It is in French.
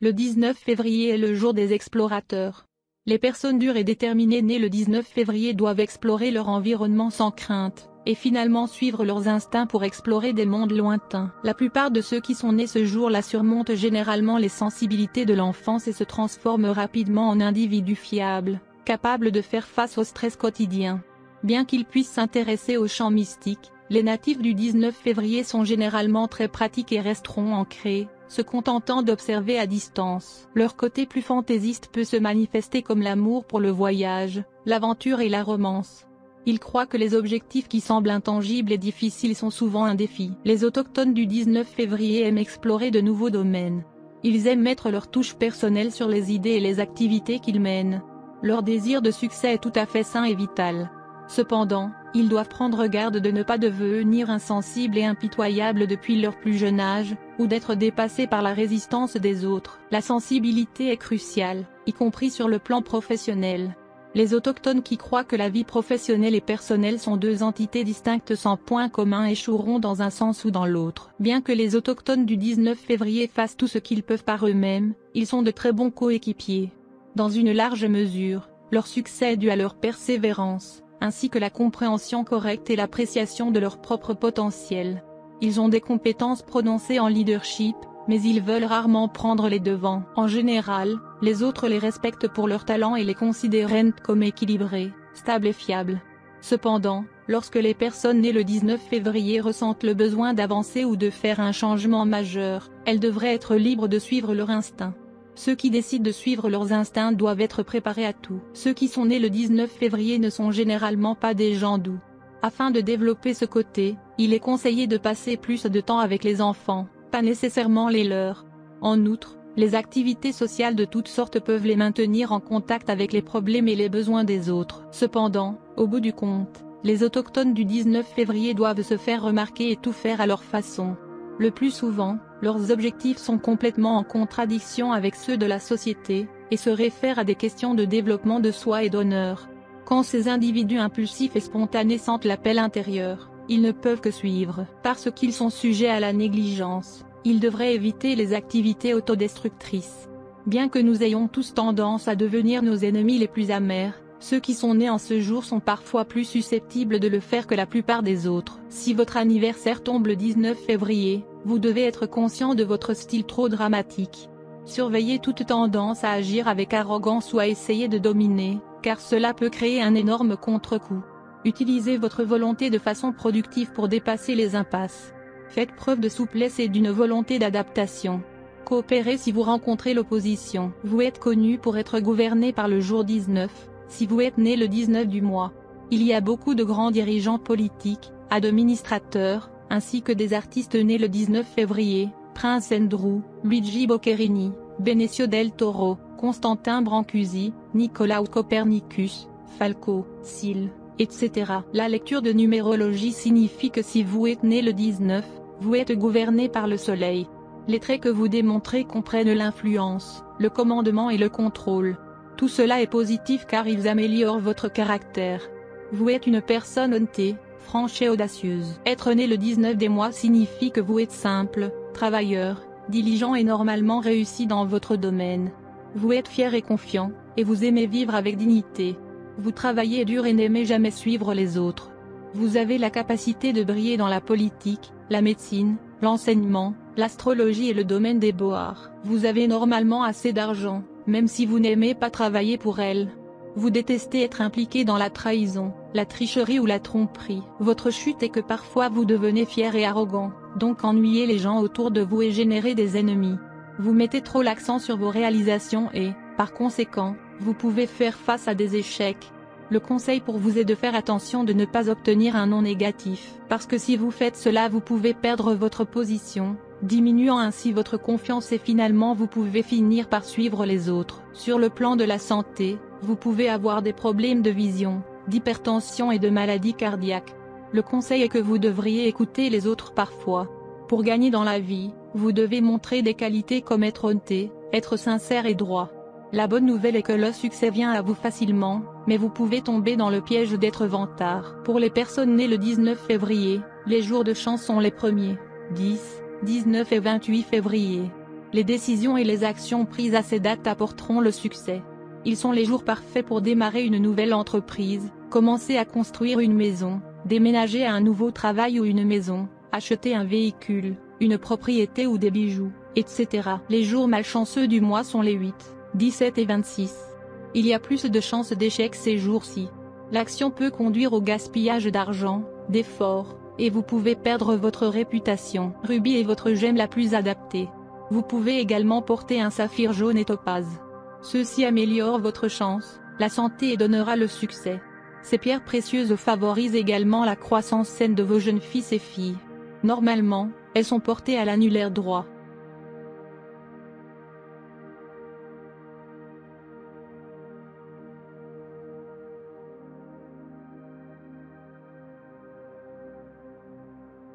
Le 19 février est le jour des explorateurs. Les personnes dures et déterminées nées le 19 février doivent explorer leur environnement sans crainte, et finalement suivre leurs instincts pour explorer des mondes lointains. La plupart de ceux qui sont nés ce jour-là surmontent généralement les sensibilités de l'enfance et se transforment rapidement en individus fiables, capables de faire face au stress quotidien. Bien qu'ils puissent s'intéresser aux champs mystiques, les natifs du 19 février sont généralement très pratiques et resteront ancrés, se contentant d'observer à distance. Leur côté plus fantaisiste peut se manifester comme l'amour pour le voyage, l'aventure et la romance. Ils croient que les objectifs qui semblent intangibles et difficiles sont souvent un défi. Les autochtones du 19 février aiment explorer de nouveaux domaines. Ils aiment mettre leur touche personnelle sur les idées et les activités qu'ils mènent. Leur désir de succès est tout à fait sain et vital. Cependant, ils doivent prendre garde de ne pas devenir insensibles et impitoyables depuis leur plus jeune âge, ou d'être dépassés par la résistance des autres. La sensibilité est cruciale, y compris sur le plan professionnel. Les autochtones qui croient que la vie professionnelle et personnelle sont deux entités distinctes sans point commun échoueront dans un sens ou dans l'autre. Bien que les autochtones du 19 février fassent tout ce qu'ils peuvent par eux-mêmes, ils sont de très bons coéquipiers. Dans une large mesure, leur succès est dû à leur persévérance, ainsi que la compréhension correcte et l'appréciation de leur propre potentiel. Ils ont des compétences prononcées en leadership, mais ils veulent rarement prendre les devants. En général, les autres les respectent pour leur talent et les considèrent comme équilibrés, stables et fiables. Cependant, lorsque les personnes nées le 19 février ressentent le besoin d'avancer ou de faire un changement majeur, elles devraient être libres de suivre leur instinct. Ceux qui décident de suivre leurs instincts doivent être préparés à tout. Ceux qui sont nés le 19 février ne sont généralement pas des gens doux. Afin de développer ce côté, il est conseillé de passer plus de temps avec les enfants, pas nécessairement les leurs. En outre, les activités sociales de toutes sortes peuvent les maintenir en contact avec les problèmes et les besoins des autres. Cependant, au bout du compte, les autochtones du 19 février doivent se faire remarquer et tout faire à leur façon. Le plus souvent, leurs objectifs sont complètement en contradiction avec ceux de la société, et se réfèrent à des questions de développement de soi et d'honneur. Quand ces individus impulsifs et spontanés sentent l'appel intérieur, ils ne peuvent que suivre. Parce qu'ils sont sujets à la négligence, ils devraient éviter les activités autodestructrices. Bien que nous ayons tous tendance à devenir nos ennemis les plus amers, ceux qui sont nés en ce jour sont parfois plus susceptibles de le faire que la plupart des autres. Si votre anniversaire tombe le 19 février, vous devez être conscient de votre style trop dramatique. Surveillez toute tendance à agir avec arrogance ou à essayer de dominer, car cela peut créer un énorme contre-coup. Utilisez votre volonté de façon productive pour dépasser les impasses. Faites preuve de souplesse et d'une volonté d'adaptation. Coopérez si vous rencontrez l'opposition. Vous êtes connu pour être gouverné par le jour 19. Si vous êtes né le 19 du mois, il y a beaucoup de grands dirigeants politiques, administrateurs, ainsi que des artistes nés le 19 février, Prince Andrew, Luigi Boccherini, Benicio del Toro, Constantin Brancusi, Nicolaus Copernicus, Falco, Sil, etc. La lecture de numérologie signifie que si vous êtes né le 19, vous êtes gouverné par le soleil. Les traits que vous démontrez comprennent l'influence, le commandement et le contrôle. Tout cela est positif car ils améliorent votre caractère. Vous êtes une personne honnête, franche et audacieuse. Être né le 19 des mois signifie que vous êtes simple, travailleur, diligent et normalement réussi dans votre domaine. Vous êtes fier et confiant, et vous aimez vivre avec dignité. Vous travaillez dur et n'aimez jamais suivre les autres. Vous avez la capacité de briller dans la politique, la médecine, l'enseignement, l'astrologie et le domaine des beaux-arts. Vous avez normalement assez d'argent, même si vous n'aimez pas travailler pour elle. Vous détestez être impliqué dans la trahison, la tricherie ou la tromperie. Votre chute est que parfois vous devenez fier et arrogant, donc ennuyez les gens autour de vous et générez des ennemis. Vous mettez trop l'accent sur vos réalisations et, par conséquent, vous pouvez faire face à des échecs. Le conseil pour vous est de faire attention de ne pas obtenir un non négatif, parce que si vous faites cela vous pouvez perdre votre position, diminuant ainsi votre confiance et finalement vous pouvez finir par suivre les autres. Sur le plan de la santé, vous pouvez avoir des problèmes de vision, d'hypertension et de maladies cardiaques. Le conseil est que vous devriez écouter les autres parfois. Pour gagner dans la vie, vous devez montrer des qualités comme être honnête, être sincère et droit. La bonne nouvelle est que le succès vient à vous facilement, mais vous pouvez tomber dans le piège d'être vantard. Pour les personnes nées le 19 février, les jours de chance sont les 1er, 10, 19 et 28 février. Les décisions et les actions prises à ces dates apporteront le succès. Ils sont les jours parfaits pour démarrer une nouvelle entreprise, commencer à construire une maison, déménager à un nouveau travail ou une maison, acheter un véhicule, une propriété ou des bijoux, etc. Les jours malchanceux du mois sont les 8, 17 et 26. Il y a plus de chances d'échec ces jours-ci. L'action peut conduire au gaspillage d'argent, d'efforts, et vous pouvez perdre votre réputation. Rubis est votre gemme la plus adaptée. Vous pouvez également porter un saphir jaune et topaze. Ceci améliore votre chance, la santé et donnera le succès. Ces pierres précieuses favorisent également la croissance saine de vos jeunes fils et filles. Normalement, elles sont portées à l'annulaire droit.